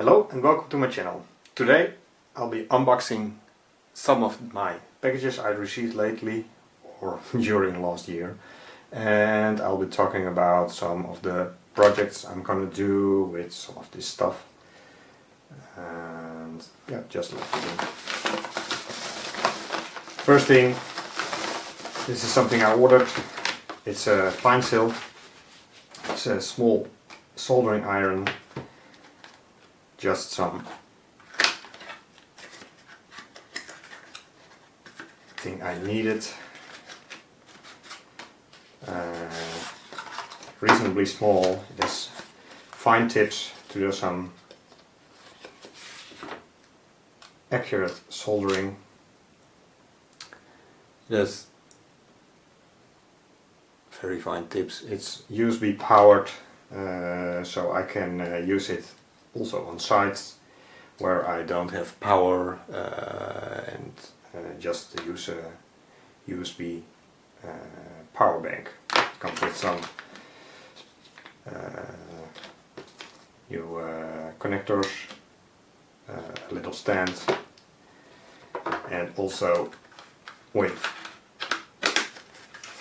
Hello and welcome to my channel. Today I'll be unboxing some of my packages I received lately or during last year, and I'll be talking about some of the projects I'm gonna do with some of this stuff, and yeah, just let's begin. First thing, this is something I ordered. It's a PineCil. It's a small soldering iron. Just some thing I needed. Reasonably small. It has fine tips to do some accurate soldering. It has very fine tips. It's USB powered, so I can use it also on sites where I don't have power, and just use a USB power bank. It comes with some new connectors, a little stand, and also with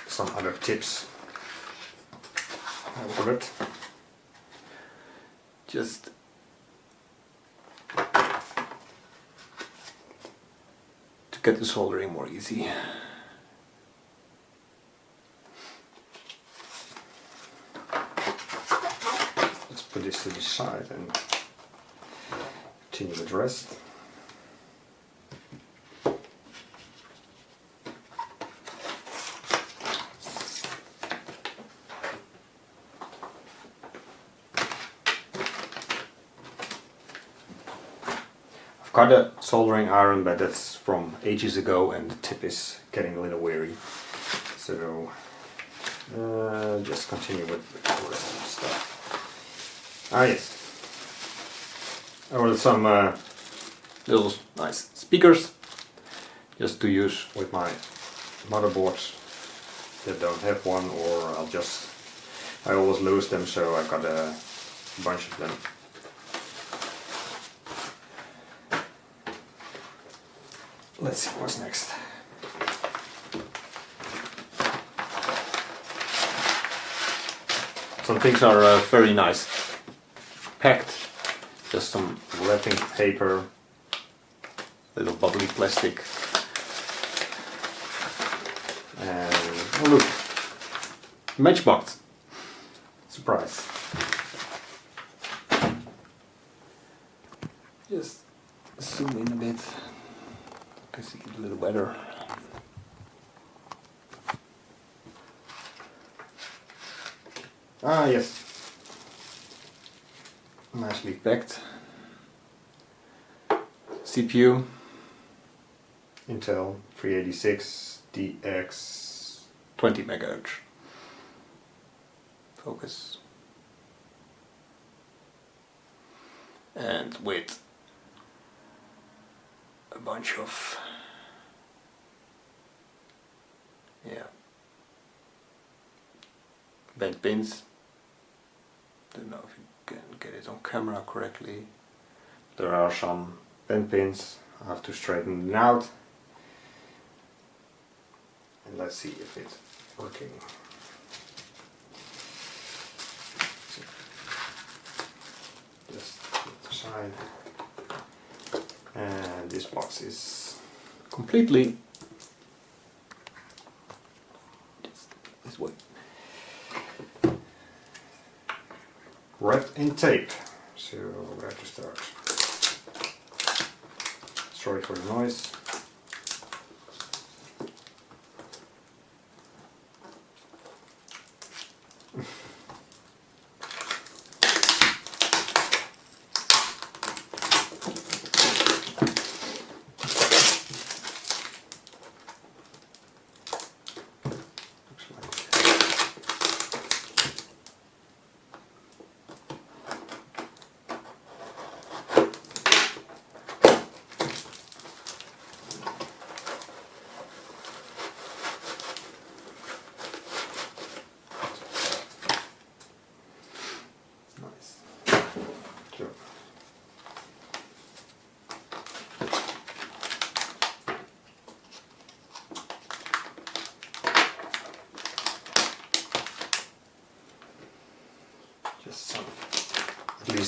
some other tips I ordered. Just to get the soldering more easy. Let's put this to the side and continue with the rest. I've got a soldering iron, but that's from ages ago and the tip is getting a little weary. So just continue with the rest of the stuff. Ah yes, I ordered some little nice speakers just to use with my motherboards that don't have one, or I always lose them, so I got a bunch of them. Let's see what's next. Some things are very nice packed. Just some wrapping paper, little bubbly plastic, and oh look, matchbox. Surprise. Just zoom in a bit. I see it a little better. Ah yes, nicely packed. CPU, Intel 386 DX 20 MHz. Focus. And with a bunch of bent pins. Don't know if you can get it on camera correctly. There are some bent pins. I have to straighten them out. And let's see if it's working. Just put it aside. And this box is completely this way, wrapped in tape. So where to start? Sorry for the noise.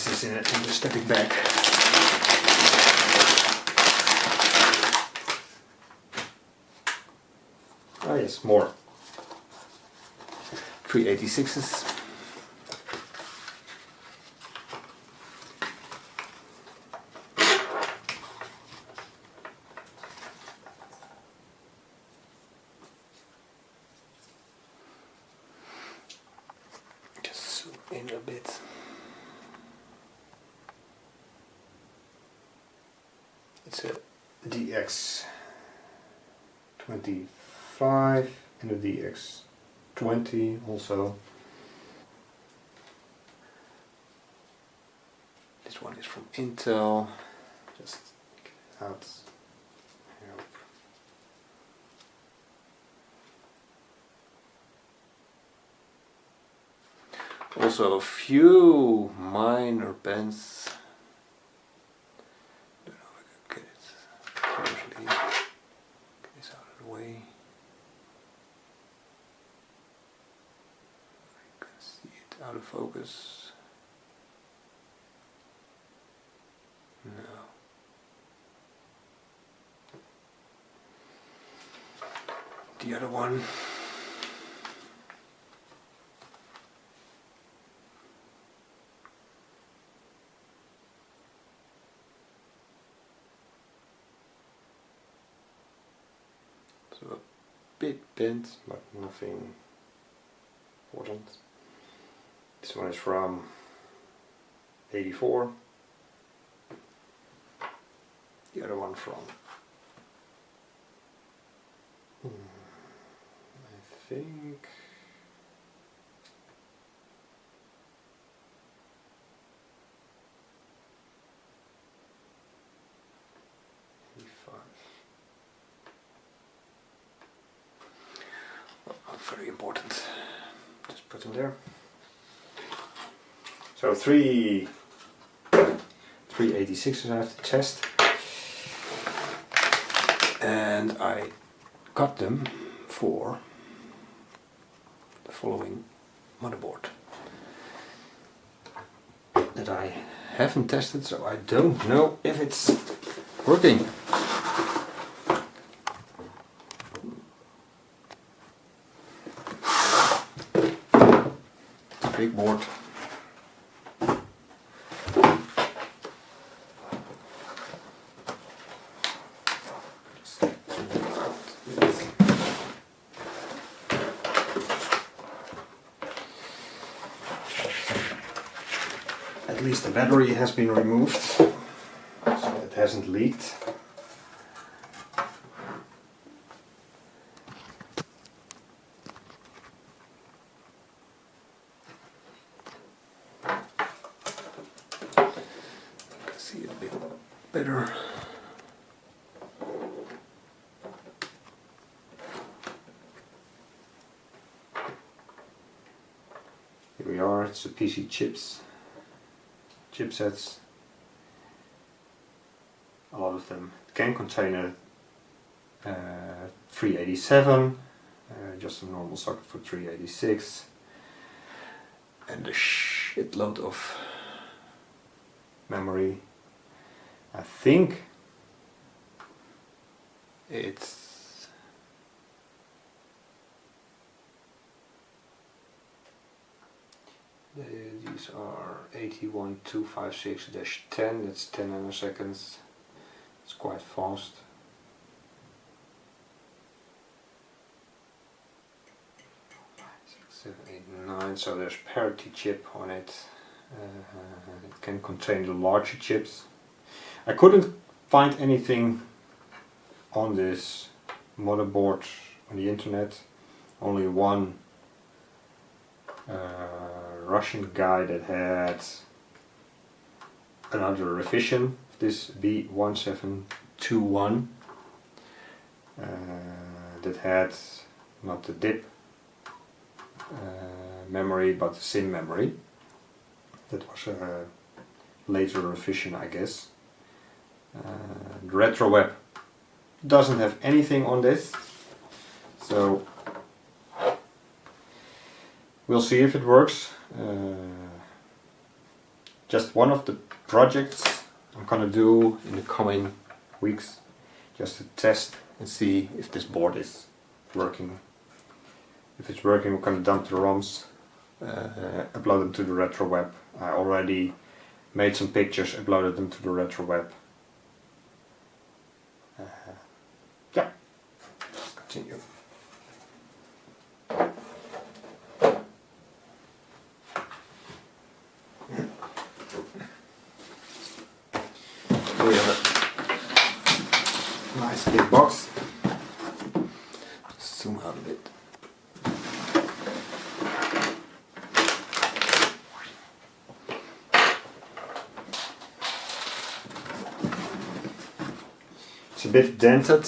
this is in a static bag. Ah yes, more 386s. Just zoom in a bit. It's a DX25 and a DX20 also. This one is from Intel. Just get it out. Yep. Also a few minor bends. Don't know if I can get it closely. Get this out of the way. You can see it out of focus. No. The other one. So a bit bent, but nothing important. This one is from 84. The other one from I think 85. Well, not very important. Just put them there. So 386s I have to test. And I got them for the following motherboard that I haven't tested, so I don't know if it's working. Big board. At least the battery has been removed, so it hasn't leaked. You can see it a bit better. Here we are, it's the PC chipsets. A lot of them can contain a 387, just a normal socket for 386, and a shitload of memory. I think it's these are 81256-10, that's 10 nanoseconds. It's quite fast. Six, 7, 8, 9. So there's parity chip on it. It can contain the larger chips. I couldn't find anything on this motherboard on the internet. Only one Russian guy that had another revision. This B1721 that had not the DIP memory but the SIM memory. That was a later revision, I guess. The RetroWeb doesn't have anything on this, so we'll see if it works. just one of the projects I'm gonna do in the coming weeks, just to test and see if this board is working. If it's working, we're gonna dump the ROMs, upload them to the retro web. I already made some pictures, uploaded them to the retro web. Yeah, let's continue. We have a nice big box. Zoom out a bit. It's a bit dented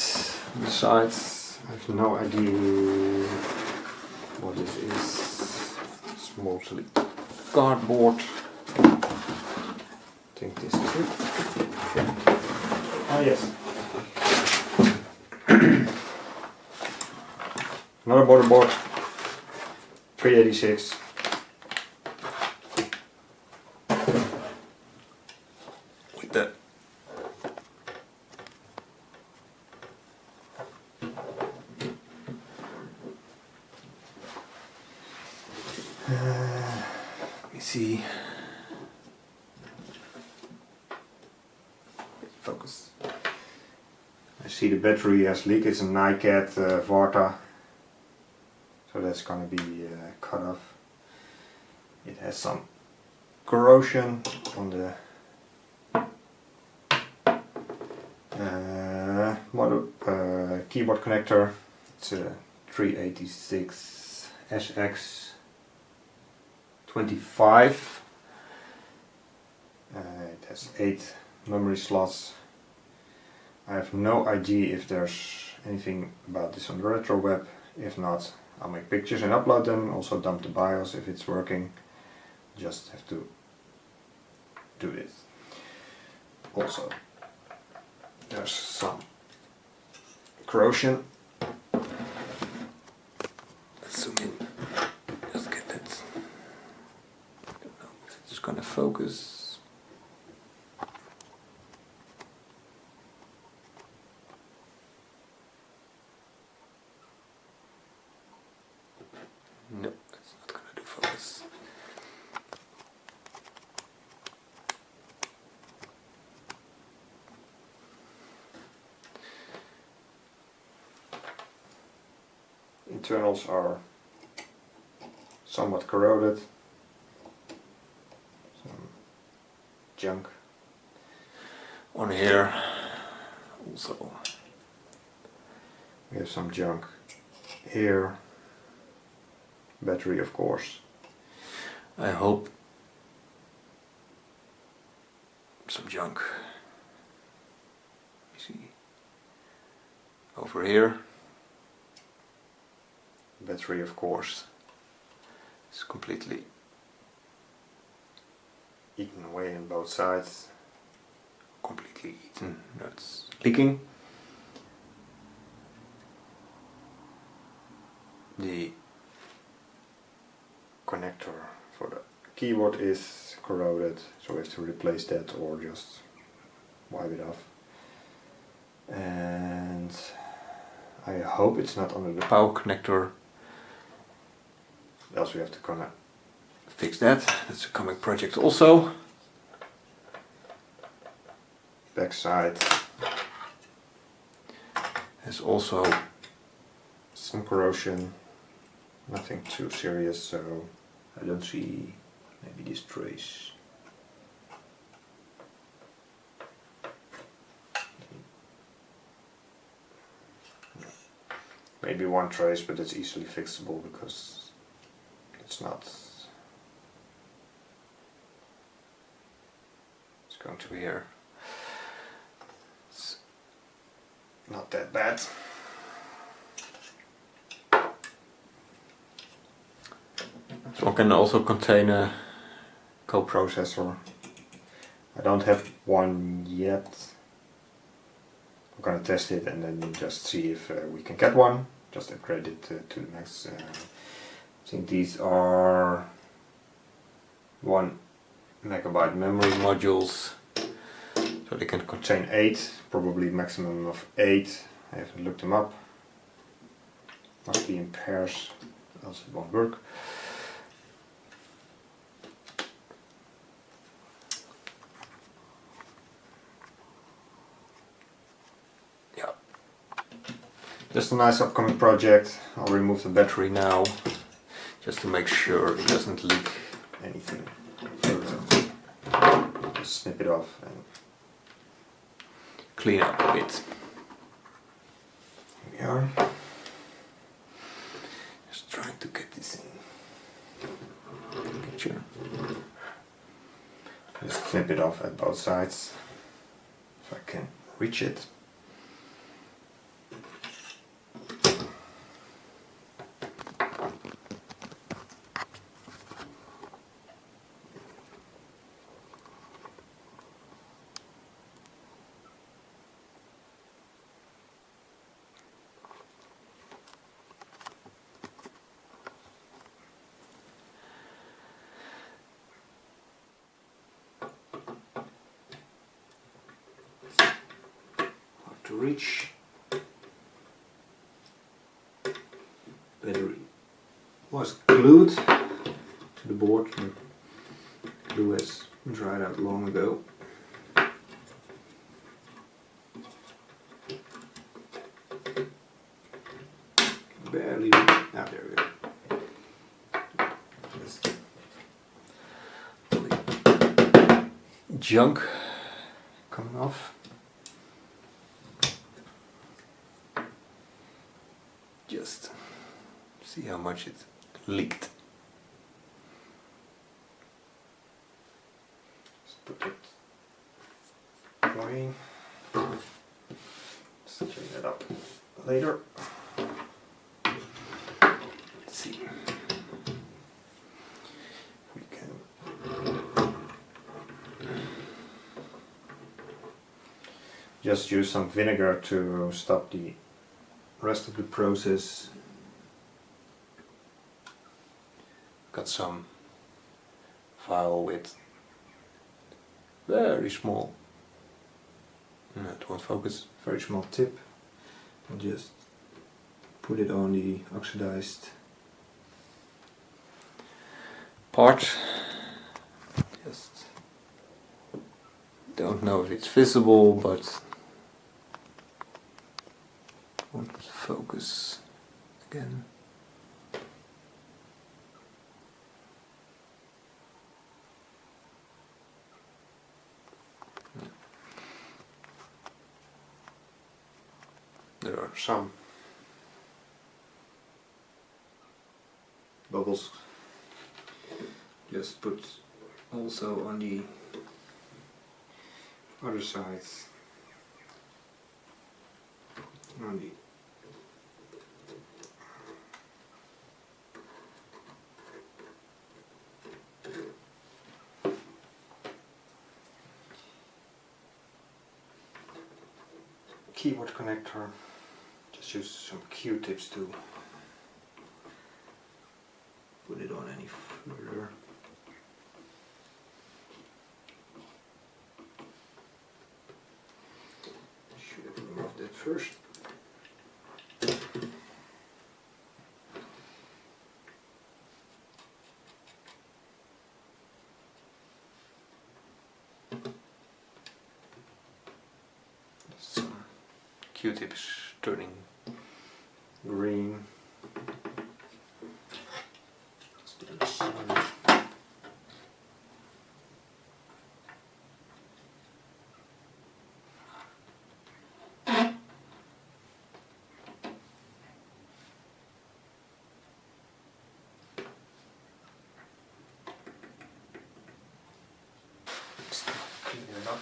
on the sides. I have no idea what this is. It's mostly cardboard. I think this is it. Ah, yes. Another motherboard, 386. With that. Let me see. Focus. I see the battery has leaked. It's a NiCad Varta, so that's going to be cut off. It has some corrosion on the keyboard connector. It's a 386 SX 25. It has 8 memory slots. I have no idea if there's anything about this on the retro web. If not, I'll make pictures and upload them. Also dump the BIOS if it's working. Just have to do this. Also, there's some corrosion. Let's zoom in. Just get that. Don't know if it's gonna focus. No, it's not gonna do focus. Internals are somewhat corroded. Some junk on here. Also, we have some junk here. Battery, of course. I hope some junk. You see over here. Battery, of course, is completely eaten away on both sides. Completely eaten. No, it's leaking. The connector for the keyboard is corroded, so we have to replace that or just wipe it off. And I hope it's not under the power connector, else we have to kind of fix that. That's a coming project also. Back side has also some corrosion. Nothing too serious, so I don't see maybe this trace. Maybe one trace, but it's easily fixable because it's not. It's going to be here. It's not that bad. This one can also contain a coprocessor. I don't have one yet. I'm gonna test it and then just see if we can get one. Just upgrade it to the max. I think these are 1 megabyte memory modules, so they can contain 8, probably maximum of 8. I haven't looked them up. Must be in pairs, else it won't work. Yeah, just a nice upcoming project. I'll remove the battery now, just to make sure it doesn't leak anything further. Just snip it off and clean up a bit. Here we are. Just trying to get this in the picture. Just clip it off at both sides, if I can reach it. To reach. Battery was glued to the board, but glue has dried out long ago. Barely. Ah, there we go. Just junk coming off. Just see how much it leaked. Just put it away. Just clean it up later. Let's see. We can just use some vinegar to stop the rest of the process. Got some file with very small, no, it won't focus, very small tip, and just put it on the oxidized part. Just don't know if it's visible, but won't focus again. There are some bubbles. Just put also on the other sides, on the keyboard connector. Just use some Q-tips to put it on any further. Should have removed that first. Some Q-tips turning green. Clean it up.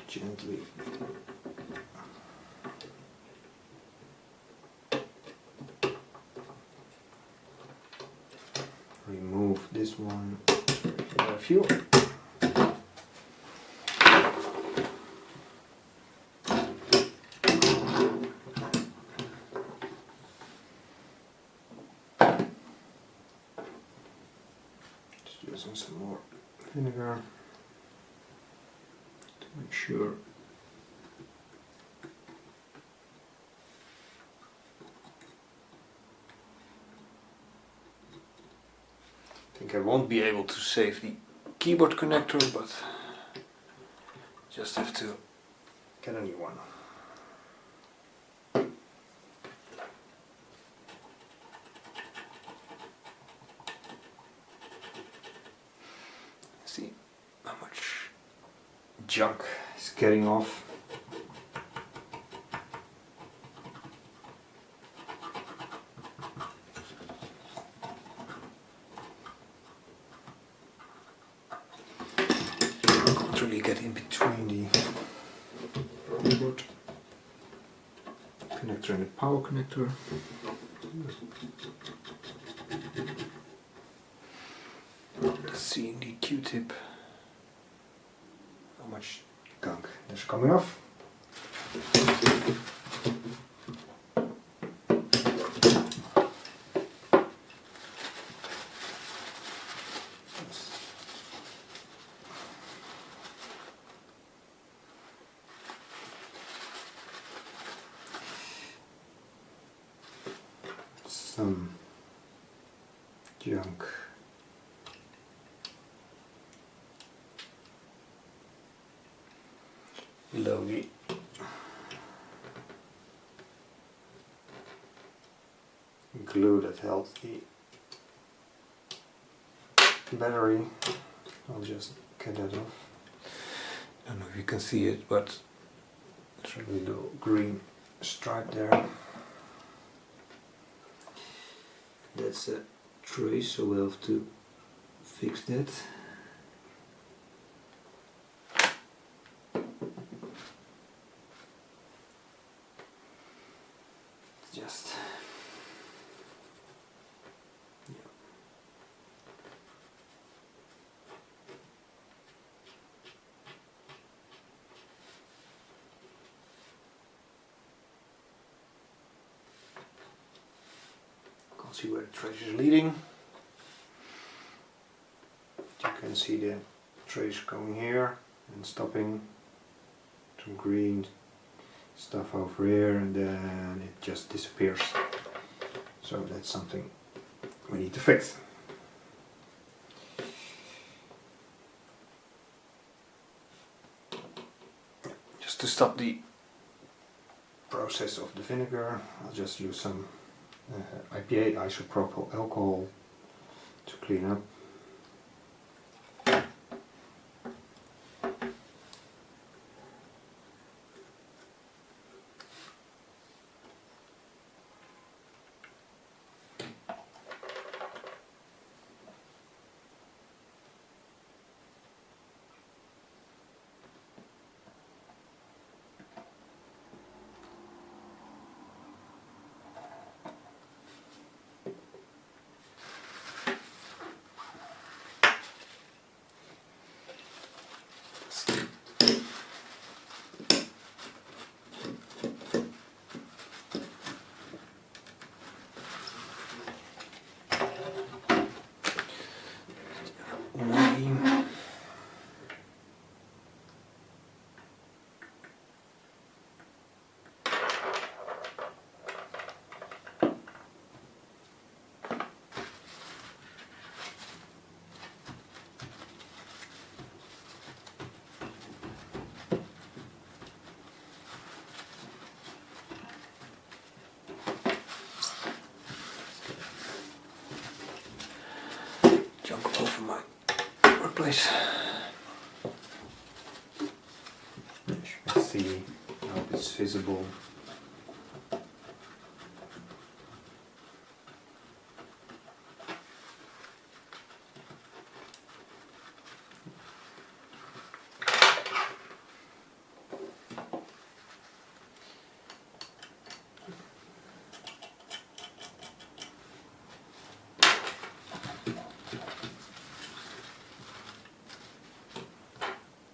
Gently remove remove this one. Fuel. Just using some more vinegar to make sure. I think I won't be able to save the keyboard connector, but just have to get a new one. See how much junk is getting off. Really get in between the keyboard connector and the power connector. Let's see in the Q-tip how much gunk is coming off. Some junk below the glue that held the battery. I'll just get that off. I don't know if you can see it, but there's a little green stripe there. That's a trace, so we'll have to fix that. Just can't see where the trace is leading. You can see the trace going here and stopping. Some green stuff over here, and then it just disappears. So that's something we need to fix. Just to stop the process of the vinegar, I'll just use some IPA, isopropyl alcohol, to clean up. Junk over my workplace. As you can see, I hope it's visible.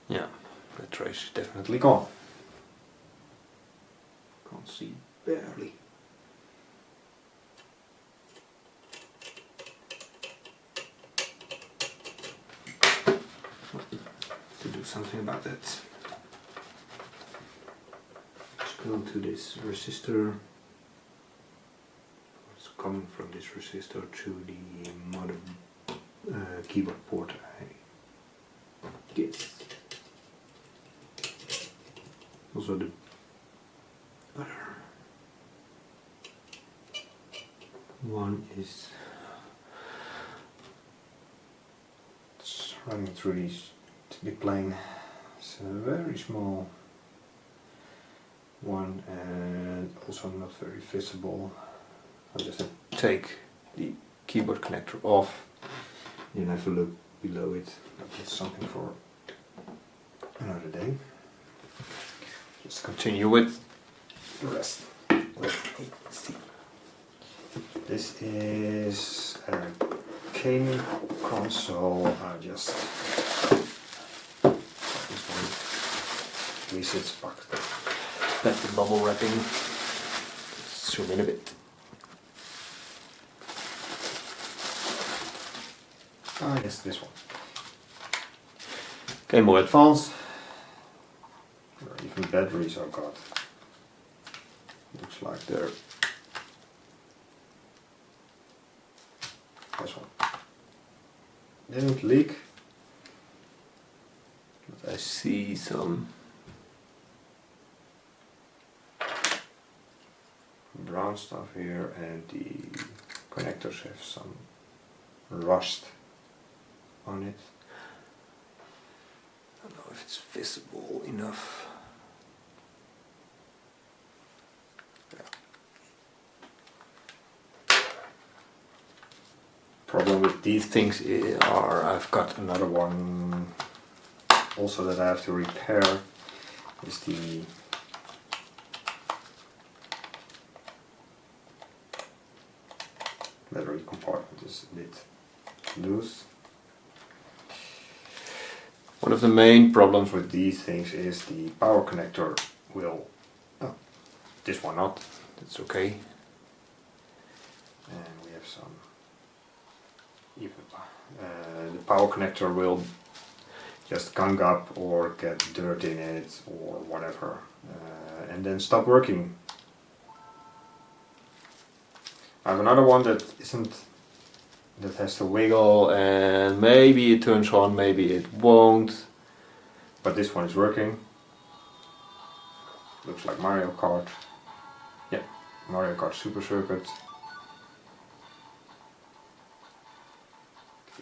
Yeah, the trace is definitely gone. Can't see barely. To do something about that. Let's go to this resistor. It's coming from this resistor to the mother keyboard port, I guess. Also the other one is it's running through these to be plain. It's a very small one and also not very visible. I'll just take the keyboard connector off and have a look below it. That's something for another day. Let's continue with the rest. Let's see. This is a gaming console. I just this one. At least it's packed. Back the bubble wrapping. Zoom in a bit. Ah, yes, this one. Game Boy Advance. Even batteries I've got. Looks like they're this one. Didn't leak. But I see some brown stuff here and the connectors have some rust on it. I don't know if it's visible enough. Yeah. Problem with these things are I've got another one also that I have to repair is the battery compartment is a bit loose. One of the main problems with these things is the power connector will, oh, this one not, that's okay. And we have some, even the power connector will just gunk up or get dirt in it or whatever and then stop working. I have another one that has to wiggle and maybe it turns on, maybe it won't. But this one is working. Looks like Mario Kart. Yeah, Mario Kart Super Circuit.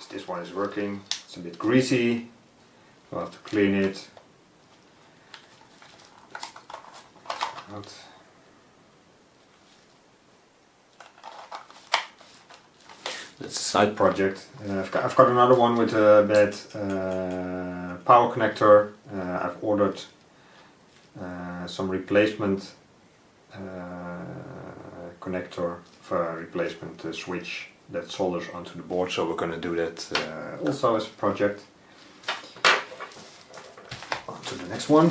This one is working. It's a bit greasy. I'll have to clean it. Out. That's a side project. I've got another one with a bad power connector. I've ordered some replacement connector for a replacement switch that solders onto the board, so we're going to do that also as a project. On to the next one.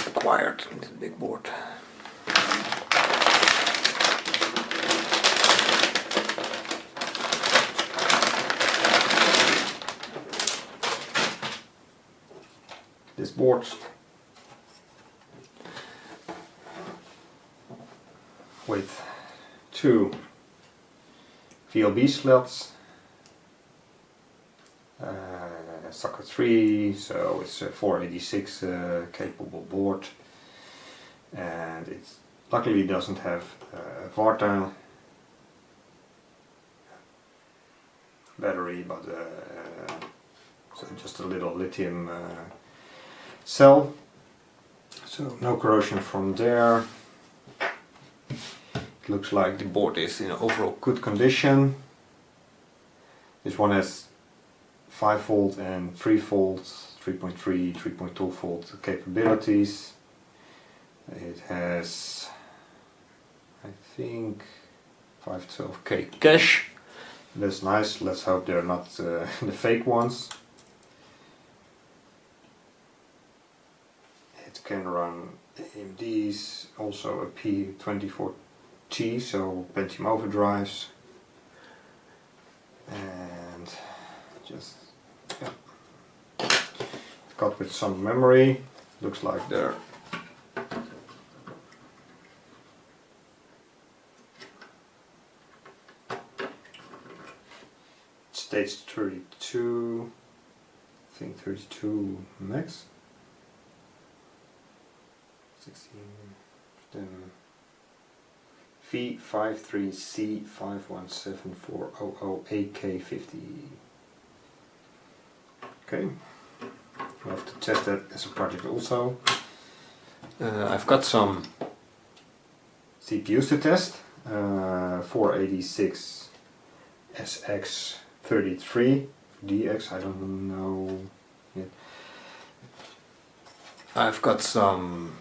Acquired this big board. This board with two VLB slots, socket 3, so it's a 486 capable board, and it luckily doesn't have a volatile battery, but so just a little lithium cell, so no corrosion from there. It looks like the board is in overall good condition. This one has 5 volt and 3 volt, 3.3, 3.2 volt capabilities. It has, I think, 512K cache. That's nice. Let's hope they're not the fake ones. It can run AMDs, also a P24T, so Pentium overdrives, and just got with some memory. Looks like they're states 32, I think 32 max. 16, then V53C517400AK50. Okay, we'll have to test that as a project also. I've got some CPUs to test. 486 SX33 DX, I don't know yet. I've got some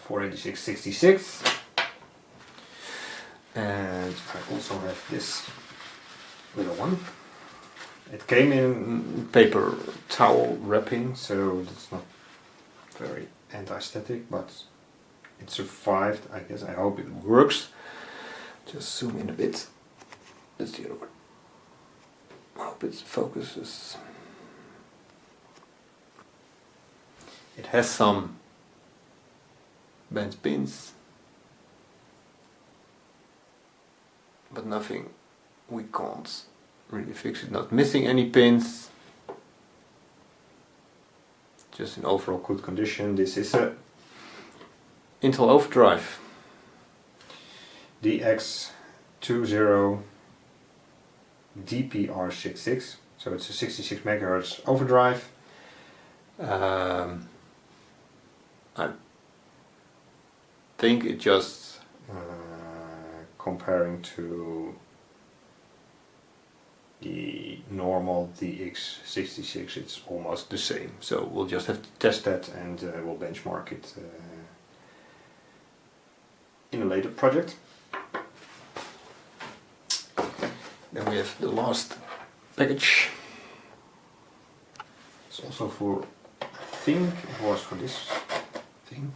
486-66, and I also have this little one. It came in paper towel wrapping, so it's not very anti-static, but it survived, I guess. I hope it works. Just zoom in a bit. That's the other one. I hope it focuses. It has some bent pins, but nothing, we can't really fix it. Not missing any pins, just in overall good condition. This is a Intel overdrive DX20 DPR66, so it's a 66 MHz overdrive. I think it just comparing to the normal DX66, it's almost the same. So we'll just have to test that, and we'll benchmark it in a later project. Then we have the last package. It's also for, I think it was for this thing.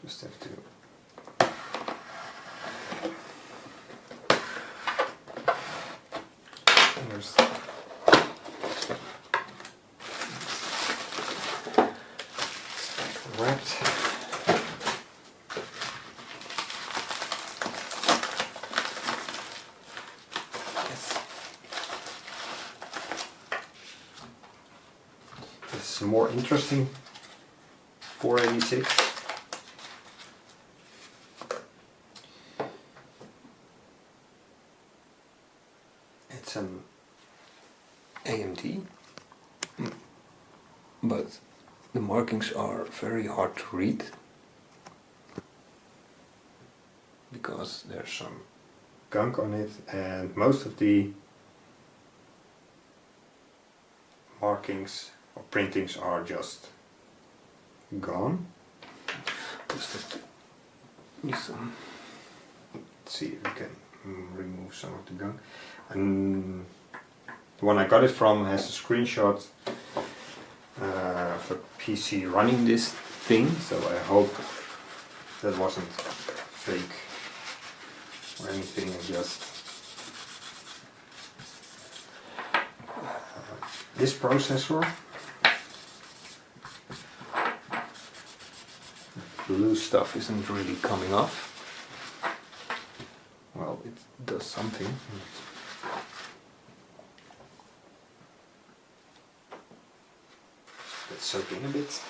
Just have to wrapped. It's more interesting. 486. It's an AMD, but the markings are very hard to read because there's some gunk on it, and most of the markings or printings are just gone. Just have to use some. Let's see if we can remove some of the gunk. And the one I got it from has a screenshot of a PC running this thing, so I hope that wasn't fake or anything. Just this processor. Blue stuff isn't really coming off. Well, it does something. Let's soak in a bit.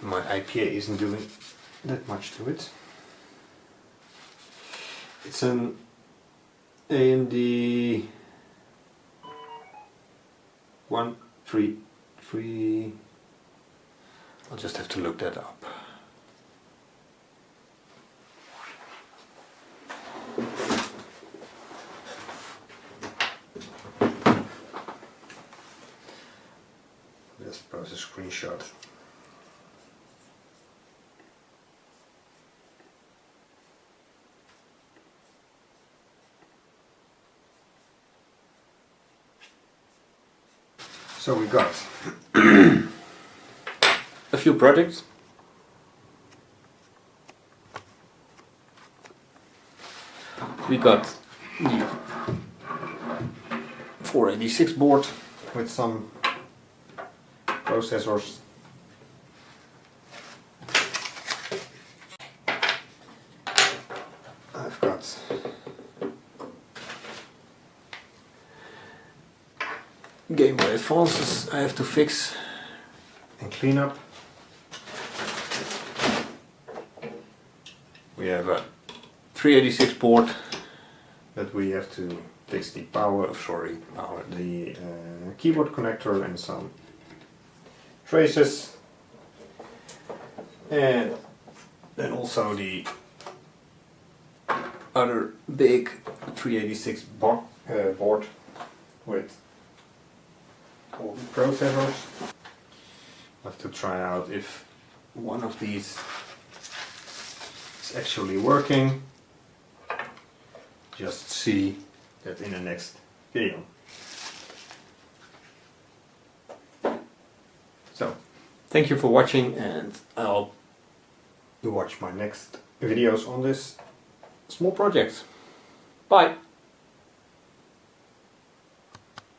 My IPA isn't doing that much to it. It's an AMD 133. I'll just have to look that up. Just post a screenshot. So we got a few projects. We got the 486 board with some processors. I've got Game Boy Advances I have to fix and clean up. We have a 386 board that we have to fix the the keyboard connector and some traces, and then also the other big 386 board with all the processors. I have to try out if one of these is actually working. Just see that in the next video. So, thank you for watching, and I'll watch my next videos on this small project. Bye!